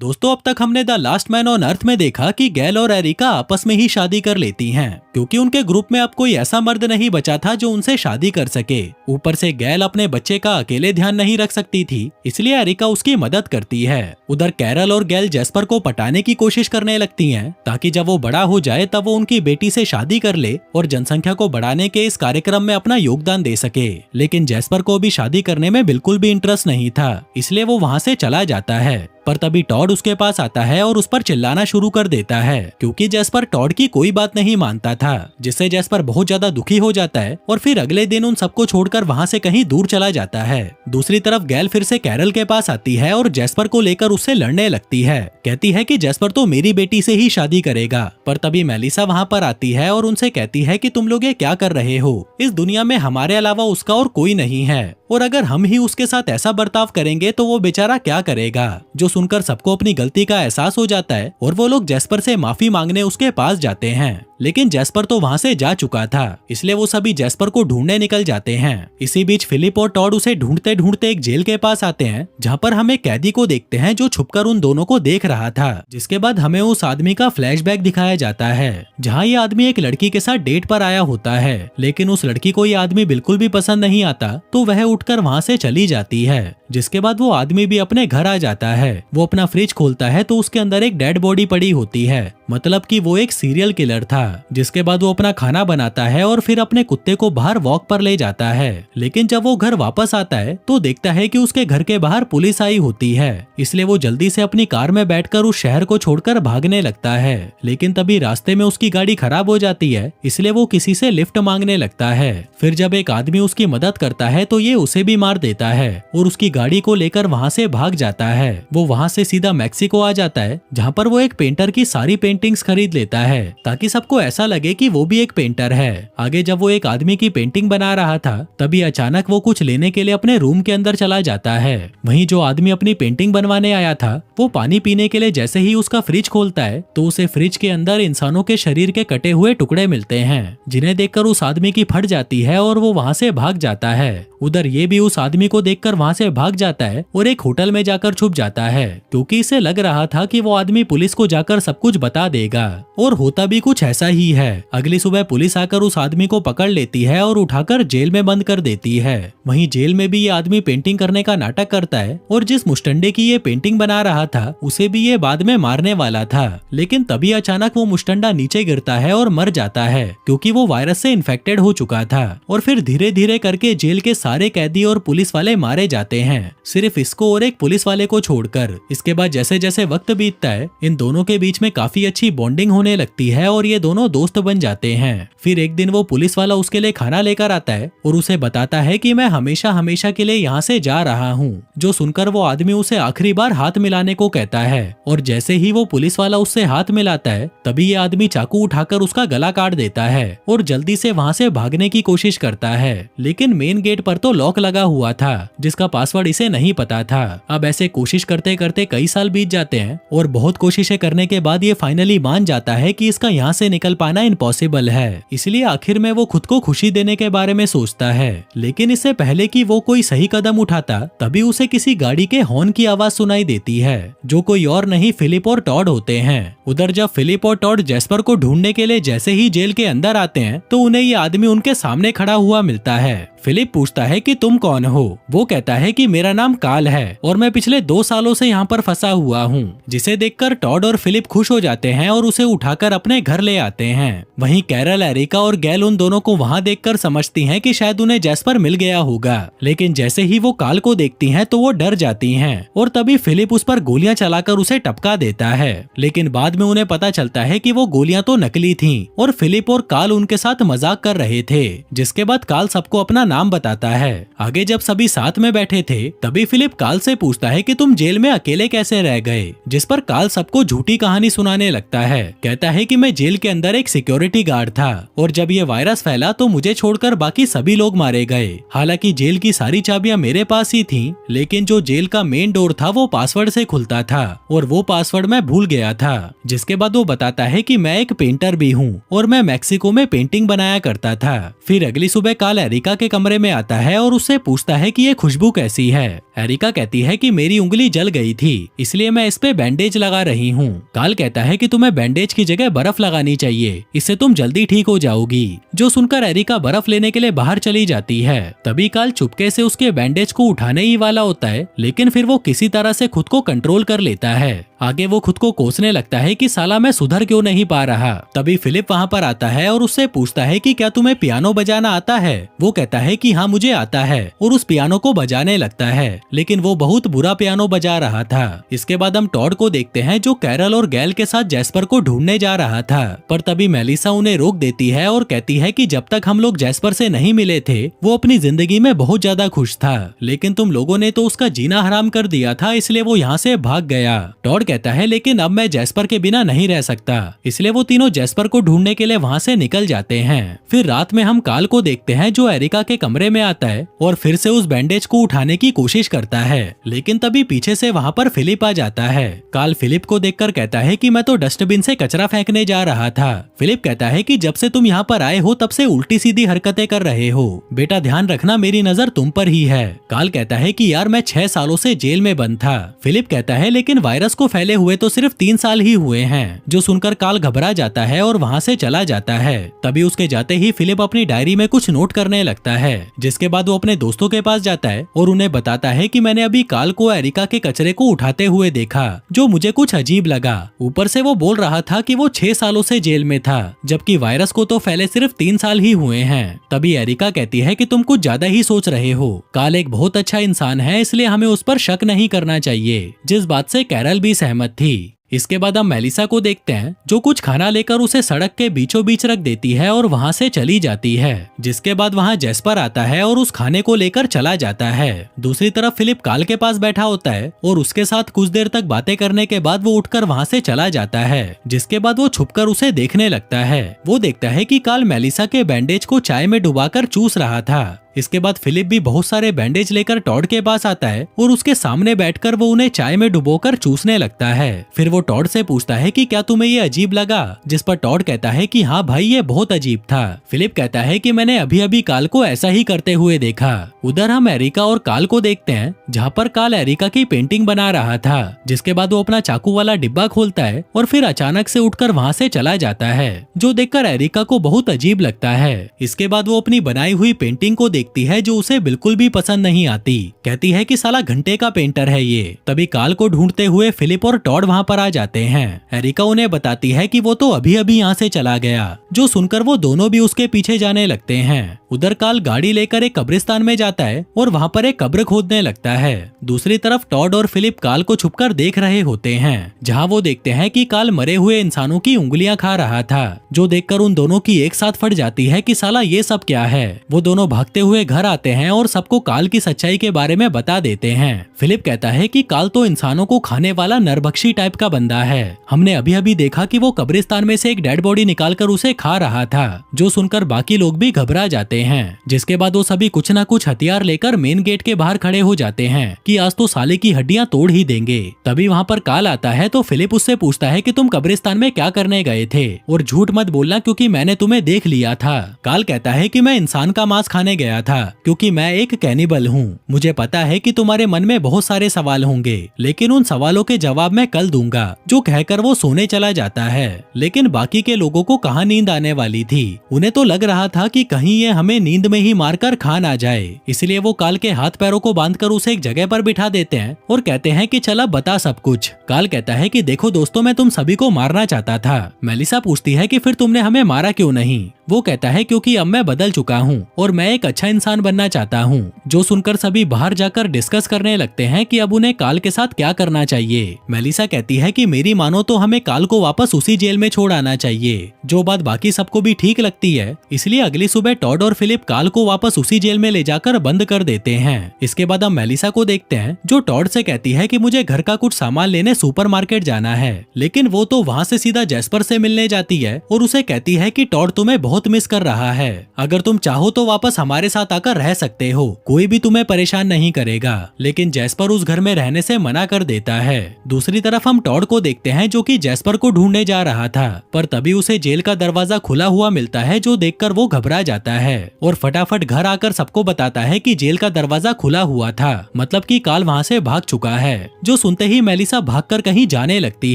दोस्तों, अब तक हमने the last man on earth में देखा कि गैल और एरिका आपस में ही शादी कर लेती हैं, क्योंकि उनके ग्रुप में अब कोई ऐसा मर्द नहीं बचा था जो उनसे शादी कर सके। ऊपर से गैल अपने बच्चे का अकेले ध्यान नहीं रख सकती थी, इसलिए एरिका उसकी मदद करती है। उधर कैरल और गैल जेस्पर को पटाने की कोशिश करने लगती हैं, ताकि जब वो बड़ा हो जाए तब वो उनकी बेटी से शादी कर ले और जनसंख्या को बढ़ाने के इस कार्यक्रम में अपना योगदान दे सके। लेकिन जेस्पर को भी शादी करने में बिल्कुल भी इंटरेस्ट नहीं था, इसलिए वो वहाँ से चला जाता है। पर तभी टॉड उसके पास आता है और उस पर चिल्लाना शुरू कर देता है, क्योंकि जेस्पर टॉड की कोई बात नहीं मानता था, जिससे जेस्पर बहुत ज्यादा दुखी हो जाता है और फिर अगले दिन उन सबको छोड़कर वहाँ से कहीं दूर चला जाता है। दूसरी तरफ गैल फिर से कैरल के पास आती है और जेस्पर को लेकर उससे लड़ने लगती है। कहती है कि जेस्पर तो मेरी बेटी से ही शादी करेगा। पर तभी मेलिसा वहाँ पर आती है और उनसे कहती है कि तुम लोग ये क्या कर रहे हो, इस दुनिया में हमारे अलावा उसका और कोई नहीं है, और अगर हम ही उसके साथ ऐसा बर्ताव करेंगे तो वो बेचारा क्या करेगा। जो सुनकर सबको अपनी गलती का एहसास हो जाता है और वो लोग जेस्पर से माफी मांगने उसके पास जाते हैं। लेकिन जेस्पर तो वहाँ से जा चुका था, इसलिए वो सभी जेस्पर को ढूंढने निकल जाते हैं। इसी बीच फिलिप और टॉड उसे ढूंढते ढूंढते एक जेल के पास आते हैं, जहाँ पर हम एक कैदी को देखते हैं जो छुपकर उन दोनों को देख रहा था। जिसके बाद हमें उस आदमी का फ्लैशबैक दिखाया जाता है, जहाँ ये आदमी एक लड़की के साथ डेट पर आया होता है, लेकिन उस लड़की को ये आदमी बिल्कुल भी पसंद नहीं आता, तो वह उठकर वहाँ से चली जाती है। जिसके बाद वो आदमी भी अपने घर आ जाता है। वो अपना फ्रिज खोलता है तो उसके अंदर एक डेड बॉडी पड़ी होती है, मतलब कि वो एक सीरियल किलर था। जिसके बाद वो अपना खाना बनाता है और फिर अपने कुत्ते को बाहर वॉक पर ले जाता है। लेकिन जब वो घर वापस आता है तो देखता है कि उसके घर के बाहर पुलिस आई होती है, इसलिए वो जल्दी से अपनी कार में बैठकर उस शहर को छोड़कर भागने लगता है। लेकिन तभी रास्ते में उसकी गाड़ी खराब हो जाती है, इसलिए वो किसी से लिफ्ट मांगने लगता है। फिर जब एक आदमी उसकी मदद करता है तो ये उसे भी मार देता है और उसकी गाड़ी को लेकर वहाँ से भाग जाता है। वो वहाँ से सीधा मैक्सिको आ जाता है, जहाँ पर वो एक पेंटर की सारी पेंटिंग्स खरीद लेता है, ताकि सबको ऐसा लगे कि वो भी एक पेंटर है। आगे जब वो एक आदमी की पेंटिंग बना रहा था, तभी अचानक वो कुछ लेने के लिए अपने रूम के अंदर चला जाता है। वहीं जो आदमी अपनी पेंटिंग बनवाने आया था, वो पानी पीने के लिए जैसे ही उसका फ्रिज खोलता है तो उसे फ्रिज के अंदर इंसानों के शरीर के कटे हुए टुकड़े मिलते हैं, जिन्हें देखकर उस आदमी की फट जाती है और वो वहाँ से भाग जाता है। उधर ये भी उस आदमी को देखकर वहाँ से भाग जाता है और एक होटल में जाकर छुप जाता है, क्योंकि इसे लग रहा था कि वो आदमी पुलिस को जाकर सब कुछ बता देगा। और होता भी कुछ ऐसा ही है। अगली सुबह पुलिस आकर उस आदमी को पकड़ लेती है और उठाकर जेल में बंद कर देती है। वहीं जेल में भी ये आदमी पेंटिंग करने का नाटक करता है और जिस मुस्टंडे की ये पेंटिंग बना रहा था उसे भी ये बाद में मारने वाला था। लेकिन तभी अचानक वो मुस्टंडा नीचे गिरता है और मर जाता है, क्योंकि वो वायरस से इन्फेक्टेड हो चुका था। और फिर धीरे धीरे करके जेल के सारे कैदी और पुलिस वाले मारे जाते हैं, सिर्फ इसको और एक पुलिस वाले को छोड़कर। इसके बाद जैसे जैसे वक्त बीतता है, इन दोनों के बीच में काफी अच्छी बॉन्डिंग होने लगती है और ये दोनों दोस्त बन जाते हैं। फिर एक दिन वो पुलिस वाला उसके लिए खाना लेकर आता है और उसे बताता है कि मैं हमेशा हमेशा के लिए यहाँ से जा रहा हूँ। जो सुनकर वो आदमी उसे आखिरी बार हाथ मिलाने को कहता है, और जैसे ही वो पुलिस वाला उससे हाथ मिलाता है, तभी ये आदमी चाकू उठाकर उसका गला काट देता है और जल्दी से वहाँ से भागने की कोशिश करता है। लेकिन मेन गेट पर तो लॉक लगा हुआ था, जिसका पासवर्ड इसे नहीं पता था। अब ऐसे कोशिश करते करते कई साल बीत जाते हैं और बहुत कोशिशें करने के बाद ये फाइनली मान जाता है कि इसका यहाँ से निकल पाना इम्पॉसिबल है। इसलिए आखिर में वो खुद को खुशी देने के बारे में सोचता है। लेकिन इससे पहले कि वो कोई सही कदम उठाता, तभी उसे किसी गाड़ी के हॉर्न की आवाज सुनाई देती है, जो कोई और नहीं फिलिप और टॉड होते हैं। उधर जब फिलिप और टॉड जेस्पर को ढूंढने के लिए जैसे ही जेल के अंदर आते हैं, तो उन्हें ये आदमी उनके सामने खड़ा हुआ मिलता है। फिलिप पूछता है कि तुम कौन हो? वो कहता है कि मेरा नाम काल है और मैं पिछले 2 सालों से यहाँ पर फंसा हुआ हूँ। जिसे देखकर टॉड और फिलिप खुश हो जाते हैं और उसे उठाकर अपने घर ले आते हैं। वहीं कैरल, एरिका और गैल उन दोनों को वहाँ देखकर समझती हैं कि शायद उन्हें जेस्पर मिल गया होगा। लेकिन जैसे ही वो काल को देखती हैं तो वो डर जाती हैं और तभी फिलिप उस पर गोलियां चलाकर उसे टपका देता है। लेकिन बाद में उन्हें पता चलता है कि वो गोलियां तो नकली थीं और फिलिप और काल उनके साथ मजाक कर रहे थे। जिसके बाद काल सबको अपना नाम बताता है। आगे जब सभी साथ में बैठे थे, तभी फिलिप काल से पूछता है कि तुम जेल में अकेले कैसे रह गए, जिस पर काल सबको झूठी कहानी सुनाने लगता है। कहता है कि मैं जेल के अंदर एक सिक्योरिटी गार्ड था और जब ये वायरस फैला तो मुझे छोड़कर बाकी सभी लोग मारे गए। हालांकि जेल की सारी चाबियां मेरे पास ही थीं, लेकिन जो जेल का मेन डोर था वो पासवर्ड से खुलता था और वो पासवर्ड मैं भूल गया था। जिसके बाद वो बताता है कि मैं एक पेंटर भी हूँ और मैं मैक्सिको में पेंटिंग बनाया करता था। फिर अगली सुबह काल एरिका के कमरे में आता है और उससे पूछता है कि ये खुशबू कैसी है। एरिका कहती है कि मेरी उंगली जल गई थी, इसलिए मैं इस पे बैंडेज लगा रही हूँ। काल कहता है कि तुम्हें बैंडेज की जगह बर्फ लगानी चाहिए, इससे तुम जल्दी ठीक हो जाओगी। जो सुनकर एरिका बर्फ लेने के लिए बाहर चली जाती है। तभी काल चुपके से उसके बैंडेज को उठाने ही वाला होता है, लेकिन फिर वो किसी तरह से खुद को कंट्रोल कर लेता है। आगे वो खुद को कोसने लगता है कि साला मैं सुधर क्यों नहीं पा रहा। तभी फिलिप वहाँ पर आता है और उससे पूछता है कि क्या तुम्हें पियानो बजाना आता है। वो कहता है कि हाँ मुझे आता है और उस पियानो को बजाने लगता है, लेकिन वो बहुत बुरा पियानो बजा रहा था। इसके बाद हम टॉड को देखते हैं जो कैरल और गैल के साथ जैस्पर को ढूंढने जा रहा था, पर तभी मेलिसा उन्हें रोक देती है और कहती है कि जब तक हम लोग जैस्पर से नहीं मिले थे वो अपनी जिंदगी में बहुत ज्यादा खुश था, लेकिन तुम लोगों ने तो उसका जीना हराम कर दिया था, इसलिए वो यहाँ से भाग गया। टॉड कहता है लेकिन अब मैं जैस्पर के बिना नहीं रह सकता, इसलिए वो तीनों जैस्पर को ढूंढने के लिए वहाँ से निकल जाते हैं। फिर रात में हम काल को देखते हैं जो एरिका के कमरे में आता है और फिर से उस बैंडेज को उठाने की कोशिश करता है, लेकिन तभी पीछे से वहाँ पर फिलिप आ जाता है। काल फिलिप को देखकर कहता है कि मैं तो डस्टबिन से कचरा फेंकने जा रहा था। फिलिप कहता है कि जब से तुम यहाँ पर आए हो तब से उल्टी सीधी हरकतें कर रहे हो, बेटा ध्यान रखना मेरी नजर तुम पर ही है। काल कहता है कि यार मैं 6 सालों से जेल में बंद था। फिलिप कहता है लेकिन वायरस को फैले हुए तो सिर्फ 3 साल ही हुए हैं। जो सुनकर काल घबरा जाता है और वहाँ से चला जाता है। तभी उसके जाते ही फिलिप अपनी डायरी में कुछ नोट करने लगता है, जिसके बाद वो अपने दोस्तों के पास जाता है और उन्हें बताता है कि मैंने अभी काल को एरिका के कचरे को उठाते हुए देखा, जो मुझे कुछ अजीब लगा। ऊपर से वो बोल रहा था कि वो 6 सालों से जेल में था, जबकि वायरस को तो फैले सिर्फ 3 साल ही हुए हैं। तभी एरिका कहती है कि तुम कुछ ज्यादा ही सोच रहे हो, काल एक बहुत अच्छा इंसान है, इसलिए हमें उस पर शक नहीं करना चाहिए, जिस बात से कैरल भी सहमत थी। इसके बाद हम मेलिसा को देखते हैं जो कुछ खाना लेकर उसे सड़क के बीचों बीच रख देती है और वहाँ से चली जाती है। जिसके बाद वहाँ जैस्पर आता है और उस खाने को लेकर चला जाता है। दूसरी तरफ फिलिप काल के पास बैठा होता है और उसके साथ कुछ देर तक बातें करने के बाद वो उठकर वहाँ से चला जाता है। जिसके बाद वो छुपकर उसे देखने लगता है। वो देखता है कि काल मेलिसा के बैंडेज को चाय में डुबाकर चूस रहा था। इसके बाद फिलिप भी बहुत सारे बैंडेज लेकर टॉड के पास आता है और उसके सामने बैठकर वो उन्हें चाय में डुबोकर चूसने लगता है। फिर वो टॉड से पूछता है कि क्या तुम्हें ये अजीब लगा, जिस पर टॉड कहता है कि हाँ भाई ये बहुत अजीब था। फिलिप कहता है कि मैंने अभी अभी काल को ऐसा ही करते हुए देखा। उधर हम एरिका और काल को देखते हैं जहाँ पर काल एरिका की पेंटिंग बना रहा था। जिसके बाद वो अपना चाकू वाला डिब्बा खोलता है और फिर अचानक से उठकर वहाँ से चला जाता है, जो देखकर एरिका को बहुत अजीब लगता है। इसके बाद वो अपनी बनाई हुई पेंटिंग को देखती है जो उसे बिल्कुल भी पसंद नहीं आती। कहती है कि साला घंटे का पेंटर है ये। तभी काल को ढूंढते हुए फिलिप और टॉड वहाँ पर आ जाते हैं। एरिका उन्हें बताती है कि वो तो अभी अभी यहाँ से चला गया, जो सुनकर वो दोनों भी उसके पीछे जाने लगते हैं। उधर काल गाड़ी लेकर एक कब्रिस्तान में जाता है और वहाँ पर एक कब्र खोदने लगता है। दूसरी तरफ टॉड और फिलिप काल को छुपकर देख रहे होते हैं, जहाँ वो देखते हैं कि काल मरे हुए इंसानों की उंगलियां खा रहा था, जो देखकर उन दोनों की एक साथ फट जाती है कि साला ये सब क्या है। वो दोनों भागते हुए घर आते हैं और सबको काल की सच्चाई के बारे में बता देते हैं। फिलिप कहता है कि काल तो इंसानों को खाने वाला नरभक्षी टाइप का बंदा है। हमने अभी अभी देखा कि वो कब्रिस्तान में से एक डेड बॉडी निकालकर उसे खा रहा था, जो सुनकर बाकी लोग भी घबरा जाते हैं। जिसके बाद वो सभी कुछ न कुछ हथियार लेकर मेन गेट के बाहर खड़े हो जाते हैं कि आज तो साले की हड्डियां तोड़ ही देंगे। तभी वहाँ पर काल आता है तो फिलिप उससे पूछता है कि तुम कब्रिस्तान में क्या करने गए थे और झूठ मत बोलना क्योंकि मैंने तुम्हें देख लिया था। काल कहता है कि मैं इंसान का मांस खाने गया था क्योंकि मैं एक कैनिबल हूँ। मुझे पता है कि तुम्हारे मन में बहुत सारे सवाल होंगे, लेकिन उन सवालों के जवाब मैं कल दूंगा। जो कहकर वो सोने चला जाता है। लेकिन बाकी के लोगों को कहाँ नींद आने वाली थी। उन्हें तो लग रहा था कि कहीं ये हमें नींद में ही मारकर खा ना जाए, इसलिए वो काल के हाथ पैरों को बांधकर उसे एक जगह पर बिठा देते हैं और कहते हैं कि चला बता सब कुछ। काल कहता है कि देखो दोस्तों, मैं तुम सभी को मारना चाहता था। मेलिसा पूछती है कि फिर तुमने हमें मारा क्यों नहीं। वो कहता है क्योंकि अब मैं बदल चुका हूँ और मैं एक अच्छा इंसान बनना चाहता हूँ। जो सुनकर सभी बाहर जाकर डिस्कस करने लगते हैं कि अब उन्हें काल के साथ क्या करना चाहिए। मेलिसा कहती है कि मेरी मानो तो हमें काल को वापस उसी जेल में छोड़ आना चाहिए, जो बात बाकी सबको भी ठीक लगती है। इसलिए अगली सुबह टॉड और फिलिप काल को वापस उसी जेल में ले जाकर बंद कर देते हैं। इसके बाद हम मेलिसा को देखते हैं जो टॉड से कहती है कि मुझे घर का कुछ सामान लेने सुपरमार्केट जाना है, लेकिन वो तो वहाँ से सीधा जैस्पर से मिलने जाती है और उसे कहती है कि टॉड तुम्हें बहुत मिस कर रहा है, अगर तुम चाहो तो वापस हमारे साथ आकर रह सकते हो, कोई भी तुम्हें परेशान नहीं करेगा। लेकिन जैस्पर उस घर में रहने से मना कर देता है। दूसरी तरफ हम टॉड को देखते हैं जो कि जैस्पर को ढूंढने जा रहा था, पर तभी उसे जेल का दरवाजा खुला हुआ मिलता है, जो देखकर वो घबरा जाता है और फटाफट घर आकर सबको बताता है कि जेल का दरवाजा खुला हुआ था, मतलब कि काल वहाँ से भाग चुका है। जो सुनते ही मेलिसा भागकर कहीं जाने लगती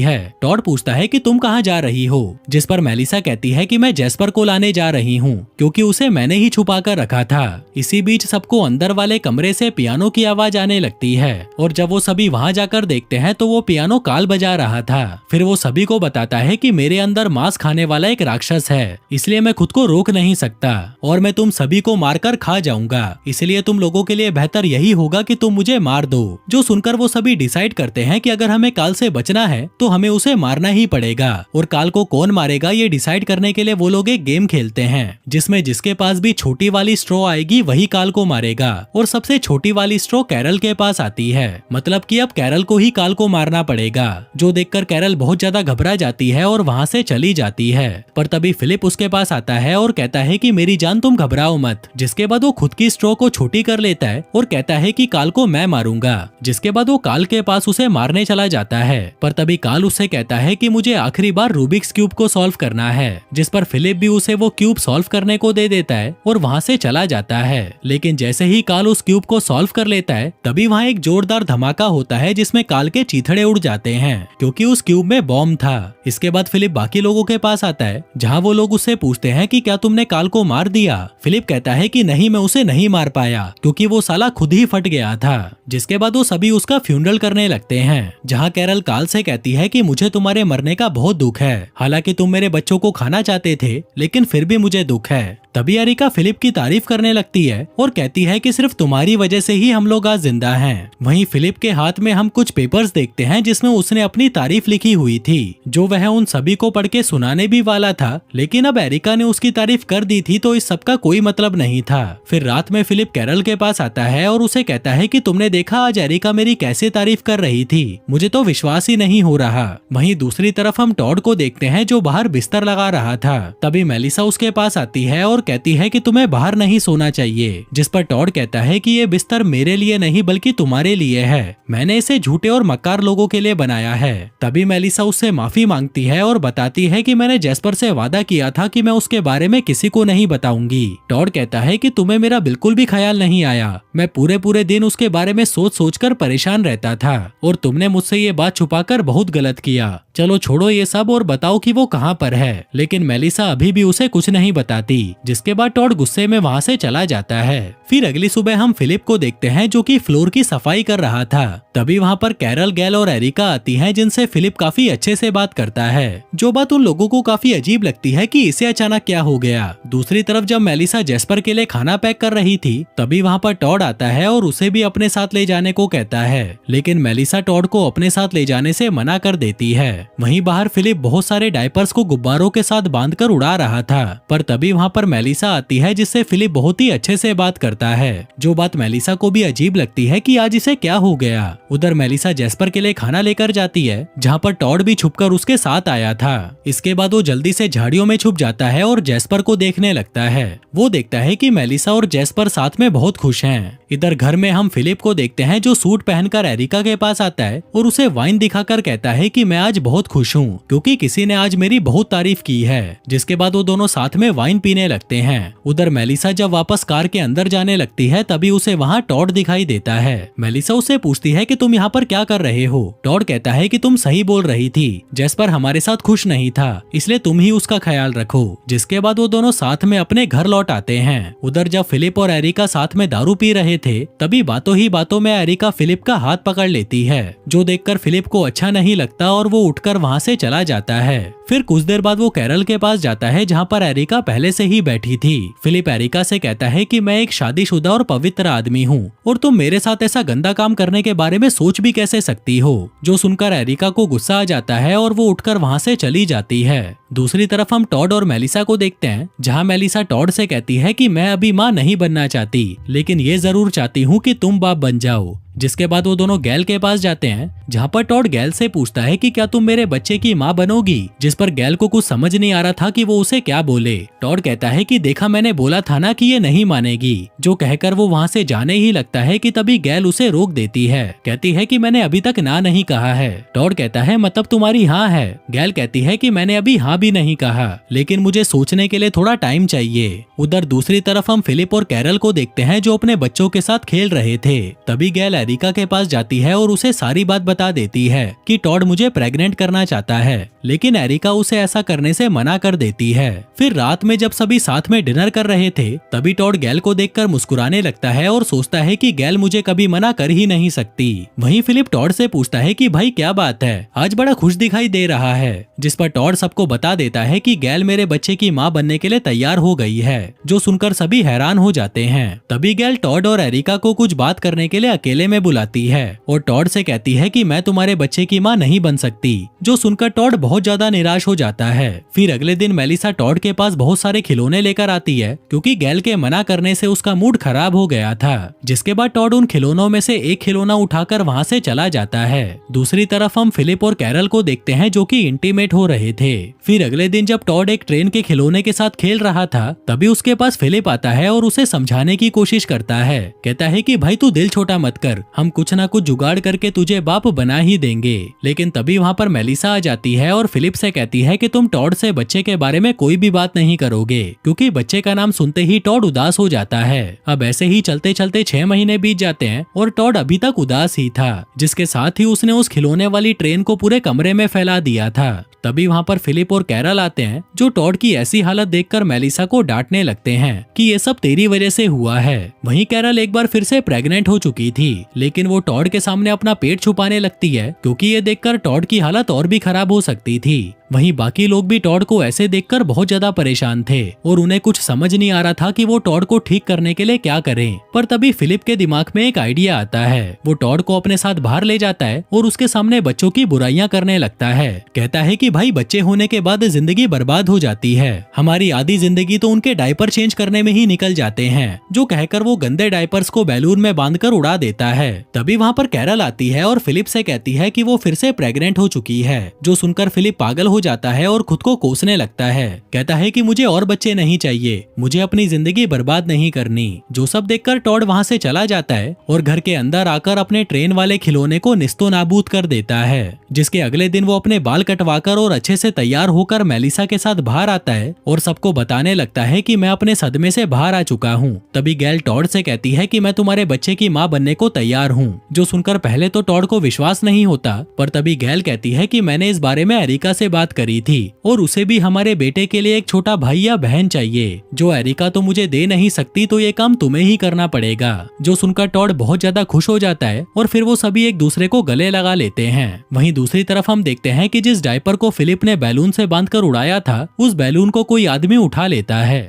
है। टॉड पूछता है कि तुम कहाँ जा रही हो, जिस पर मेलिसा कहती है कि मैं जैस्पर को लाने जा रही हूँ, क्योंकि उसे मैंने ही छुपा कर रखा था। इसी बीच सबको अंदर वाले कमरे से पियानो की आवाज आने लगती है और जब वो सभी वहाँ जाकर देखते हैं तो वो पियानो काल बजा रहा था। फिर वो सभी को बताता है कि मेरे अंदर मांस खाने वाला एक राक्षस है, इसलिए मैं खुद को रोक नहीं सकता और मैं तुम सभी को मारकर खा जाऊंगा, इसलिए तुम लोगों के लिए बेहतर यही होगा कि तुम मुझे मार दो। जो सुनकर वो सभी डिसाइड करते हैं कि अगर हमें काल से बचना है तो हमें उसे मारना ही पड़ेगा और काल को कौन मारेगा ये डिसाइड करने के लिए वो लोग एक गेम खेलते हैं, जिसमें जिसके पास भी छोटी वाली स्ट्रॉ आएगी वही काल को मारेगा और सबसे छोटी वाली स्ट्रॉ कैरल के पास आती है, मतलब कि अब कैरल को ही काल को मारना पड़ेगा। जो देखकर कैरल बहुत ज्यादा घबरा जाती है और वहाँ से चली जाती है, पर तभी फिलिप उसके पास आता है और कहता है कि मेरी जान तुम घबराओ मत। जिसके बाद वो खुद की स्ट्रॉ को छोटी कर लेता है और कहता है कि काल को मैं मारूंगा। जिसके बाद वो काल के पास उसे मारने चला जाता है, पर तभी काल उससे कहता है कि मुझे आखिरी बार रूबिक्स क्यूब को सॉल्व करना है, जिस पर फिलिप भी उसे वो क्यूब सॉल्व करने को दे देता है और वहाँ से चला जाता है। लेकिन जैसे ही काल उस क्यूब को सॉल्व कर लेता है तभी वहाँ एक जोरदार धमाका होता है, जिसमें काल के चीथड़े उड़ जाते हैं क्योंकि उस क्यूब में बॉम्ब था। इसके बाद फिलिप बाकी लोगों के पास आता है, जहाँ वो लोग उससे पूछते हैं कि क्या तुमने काल को मार दिया। फिलिप कहता है कि नहीं, मैं उसे नहीं मार पाया क्योंकि वो साला खुद ही फट गया था। जिसके बाद वो सभी उसका फ्यूनरल करने लगते हैं, जहाँ कैरल काल से कहती है कि मुझे तुम्हारे मरने का बहुत दुख है, हालांकि तुम मेरे बच्चों को खाना चाहते थे लेकिन फिर भी मुझे दुख है। तभी एरिका फिलिप की तारीफ करने लगती है और कहती है कि सिर्फ तुम्हारी वजह से ही हम लोग आज जिंदा हैं। वहीं फिलिप के हाथ में हम कुछ पेपर्स देखते हैं जिसमें उसने अपनी तारीफ लिखी हुई थी, जो वह उन सभी को पढ़ के सुनाने भी वाला था, लेकिन अब एरिका ने उसकी तारीफ कर दी थी तो इस सब का कोई मतलब नहीं था। फिर रात में फिलिप कैरल के पास आता है और उसे कहता है कि तुमने देखा आज एरिका मेरी कैसे तारीफ कर रही थी, मुझे तो विश्वास ही नहीं हो रहा। वहीं दूसरी तरफ हम टॉड को देखते हैं जो बाहर बिस्तर लगा रहा था। तभी मेलिसा उसके पास आती है और कहती है कि तुम्हें बाहर नहीं सोना चाहिए, जिस पर टॉड कहता है कि ये बिस्तर मेरे लिए नहीं बल्कि तुम्हारे लिए है, मैंने इसे झूठे और मक्कार लोगों के लिए बनाया है। तभी मेलिसा उससे माफी मांगती है और बताती है कि मैंने जैस्पर से वादा किया था कि मैं उसके बारे में किसी को नहीं बताऊंगी। टॉड कहता है कि तुम्हें मेरा बिल्कुल भी ख्याल नहीं आया, मैं पूरे दिन उसके बारे में सोच कर परेशान रहता था और तुमने मुझसे ये बात छुपाकर बहुत गलत किया। चलो छोड़ो ये सब और बताओ कि वो कहाँ पर है। लेकिन मेलिसा अभी भी उसे कुछ नहीं बताती, जिसके बाद टॉड गुस्से में वहाँ से चला जाता है। फिर अगली सुबह हम फिलिप को देखते हैं जो कि फ्लोर की सफाई कर रहा था। तभी वहाँ पर कैरल, गैल और एरिका आती हैं, जिनसे फिलिप काफी अच्छे से बात करता है। जो बात उन लोगों को काफी अजीब लगती है कि इसे अचानक क्या हो गया। दूसरी तरफ जब मेलिसा जैस्पर के लिए खाना पैक कर रही थी तभी वहाँ पर टॉड आता है और उसे भी अपने साथ ले जाने को कहता है, लेकिन मेलिसा टॉड को अपने साथ ले जाने से मना कर देती है। वहीं बाहर फिलिप बहुत सारे डायपर्स को गुब्बारों के साथ बांधकर उड़ा रहा था, पर तभी वहाँ पर मेलिसा आती है, जिससे फिलिप बहुत ही अच्छे से बात करता है। जो बात मेलिसा को भी अजीब लगती है कि आज इसे क्या हो गया। उधर मेलिसा जैस्पर के लिए खाना लेकर जाती है, जहाँ पर टॉड भी छुपकर उसके साथ आया था। इसके बाद वो जल्दी से झाड़ियों में छुप जाता है और जैस्पर को देखने लगता है। वो देखता है कि मेलिसा और जैस्पर साथ में बहुत खुश हैं। इधर घर में हम फिलिप को देखते हैं जो सूट पहनकर एरिका के पास आता है और उसे वाइन दिखाकर कहता है कि मैं आज बहुत खुश हूँ क्योंकि किसी ने आज मेरी बहुत तारीफ की है। जिसके बाद वो दोनों साथ में वाइन पीने लगते लगते हैं। उधर मेलिसा जब वापस कार के अंदर जाने लगती है तभी उसे वहाँ टॉड दिखाई देता है। मेलिसा उससे पूछती है कि तुम यहाँ पर क्या कर रहे हो। टॉड कहता है कि तुम सही बोल रही थी, जेस्पर हमारे साथ खुश नहीं था, इसलिए तुम ही उसका ख्याल रखो। जिसके बाद वो दोनों साथ में अपने घर लौट आते हैं। उधर जब फिलिप और एरिका साथ में दारू पी रहे थे तभी बातों ही बातों में एरिका फिलिप का हाथ पकड़ लेती है, जो देखकर फिलिप को अच्छा नहीं लगता और वो उठकर वहाँ से चला जाता है। फिर कुछ देर बाद वो कैरल के पास जाता है जहाँ पर एरिका पहले से ही बैठी थी। फिलिप एरिका से कहता है कि मैं एक शादीशुदा और पवित्र आदमी हूँ और तुम मेरे साथ ऐसा गंदा काम करने के बारे में सोच भी कैसे सकती हो। जो सुनकर एरिका को गुस्सा आ जाता है और वो उठकर वहाँ से चली जाती है। दूसरी तरफ हम टॉड और मेलिसा को देखते हैं जहाँ मेलिसा टॉड से कहती है कि मैं अभी माँ नहीं बनना चाहती, लेकिन ये जरूर चाहती हूँ कि तुम बाप बन जाओ। जिसके बाद वो दोनों गैल के पास जाते हैं जहाँ पर टॉड गैल से पूछता है कि क्या तुम मेरे बच्चे की माँ बनोगी, जिस पर गैल को कुछ समझ नहीं आ रहा था कि वो उसे क्या बोले। टॉड कहता है कि देखा मैंने बोला था ना कि ये नहीं मानेगी। जो कहकर वो वहाँ से जाने ही लगता है कि तभी गैल उसे रोक देती है, कहती है कि मैंने अभी तक ना नहीं कहा है। टॉड कहता है मतलब तुम्हारी हाँ है। गैल कहती है कि मैंने अभी हाँ भी नहीं कहा, लेकिन मुझे सोचने के लिए थोड़ा टाइम चाहिए। उधर दूसरी तरफ हम फिलिप और कैरल को देखते हैं जो अपने बच्चों के साथ खेल रहे थे। तभी गैल एरिका के पास जाती है और उसे सारी बात बता देती है कि टॉड मुझे प्रेग्नेंट करना चाहता है, लेकिन एरिका उसे ऐसा करने से मना कर देती है। फिर रात में जब सभी साथ में डिनर कर रहे थे तभी टॉड गैल को देखकर मुस्कुराने लगता है और सोचता है कि गैल मुझे कभी मना कर ही नहीं सकती। वहीं फिलिप टॉड से पूछता है कि भाई क्या बात है, आज बड़ा खुश दिखाई दे रहा है। जिस पर टॉड सबको बता देता है कि गैल मेरे बच्चे की माँ बनने के लिए तैयार हो गई है, जो सुनकर सभी हैरान हो जाते हैं। तभी गैल टॉड और एरिका को कुछ बात करने के लिए अकेले में बुलाती है और टॉड से कहती है कि मैं तुम्हारे बच्चे की माँ नहीं बन सकती, जो सुनकर टॉड बहुत ज्यादा निराश हो जाता है। फिर अगले दिन मेलिसा टॉड के पास बहुत सारे खिलौने लेकर आती है क्योंकि गैल के मना करने से उसका मूड खराब हो गया था। जिसके बाद टॉड उन खिलौनों में से एक खिलौना उठाकर वहाँ से चला जाता है। दूसरी तरफ हम फिलिप और कैरल को देखते हैं जो कि इंटीमेट हो रहे थे। फिर अगले दिन जब टॉड एक ट्रेन के खिलौने के साथ खेल रहा था तभी उसके पास फिलिप आता है और उसे समझाने की कोशिश करता है। कहता है कि भाई तू दिल छोटा मत कर, हम कुछ ना कुछ जुगाड़ करके तुझे बाप बना ही देंगे। लेकिन तभी वहाँ पर मेलिसा आ जाती है और फिलिप से कहती है कि तुम टॉड से बच्चे के बारे में कोई भी बात नहीं करोगे, क्योंकि बच्चे का नाम सुनते ही टॉड उदास हो जाता है। अब ऐसे ही चलते चलते 6 महीने बीत जाते हैं और टॉड अभी तक उदास ही था, जिसके साथ ही उसने उस खिलौने वाली ट्रेन को पूरे कमरे में फैला दिया था। तभी वहाँ पर फिलिप और कैरल आते हैं जो टॉड की ऐसी हालत देखकर मेलिसा को डांटने लगते हैं कि ये सब तेरी वजह से हुआ है। वहीं कैरल एक बार फिर से प्रेग्नेंट हो चुकी थी, लेकिन वो टॉड के सामने अपना पेट छुपाने लगती है क्योंकि ये देखकर टॉड की हालत और भी खराब हो सकती थी। वहीं बाकी लोग भी टॉड को ऐसे देखकर बहुत ज्यादा परेशान थे और उन्हें कुछ समझ नहीं आ रहा था कि वो टॉड को ठीक करने के लिए क्या करें। पर तभी फिलिप के दिमाग में एक आइडिया आता है। वो टॉड को अपने साथ बाहर ले जाता है और उसके सामने बच्चों की बुराइयां करने लगता है। कहता है कि भाई बच्चे होने के बाद जिंदगी बर्बाद हो जाती है, हमारी आधी जिंदगी तो उनके डायपर चेंज करने में ही निकल जाते हैं। जो कहकर वो गंदे डायपर्स को बैलून में बांधकर उड़ा देता है। तभी वहाँ पर कैरल आती है और फिलिप से कहती है कि वो फिर से प्रेग्नेंट हो चुकी है। जो सुनकर फिलिप पागल हो जाता है और खुद को कोसने लगता है। कहता है कि मुझे और बच्चे नहीं चाहिए, मुझे अपनी जिंदगी बर्बाद नहीं करनी। जो सब देखकर टॉड वहाँ से चला जाता है और घर के अंदर आकर अपने ट्रेन वाले खिलौने को निस्तो नाबूद कर देता है। जिसके अगले दिन वो अपने बाल कटवाकर और अच्छे से तैयार होकर मेलिसा के साथ बाहर आता है और सबको बताने लगता है कि मैं अपने सदमे से बाहर आ चुका हूँ। तभी गैल टॉड से कहती है कि मैं तुम्हारे बच्चे की माँ बनने को तैयार हूँ। जो सुनकर पहले तो टॉड को विश्वास नहीं होता, पर तभी गैल कहती है कि मैंने इस बारे में एरिका से बात करी थी और उसे भी हमारे बेटे के लिए एक छोटा भाई या बहन चाहिए। जो एरिका तो मुझे दे नहीं सकती, तो ये काम तुम्हें ही करना पड़ेगा। जो सुनकर टॉड बहुत ज्यादा खुश हो जाता है और फिर वो सभी एक दूसरे को गले लगा लेते हैं। वहीं दूसरी तरफ हम देखते हैं कि जिस डायपर को फिलिप ने बैलून से बांधकर उड़ाया था, उस बैलून को कोई आदमी उठा लेता है।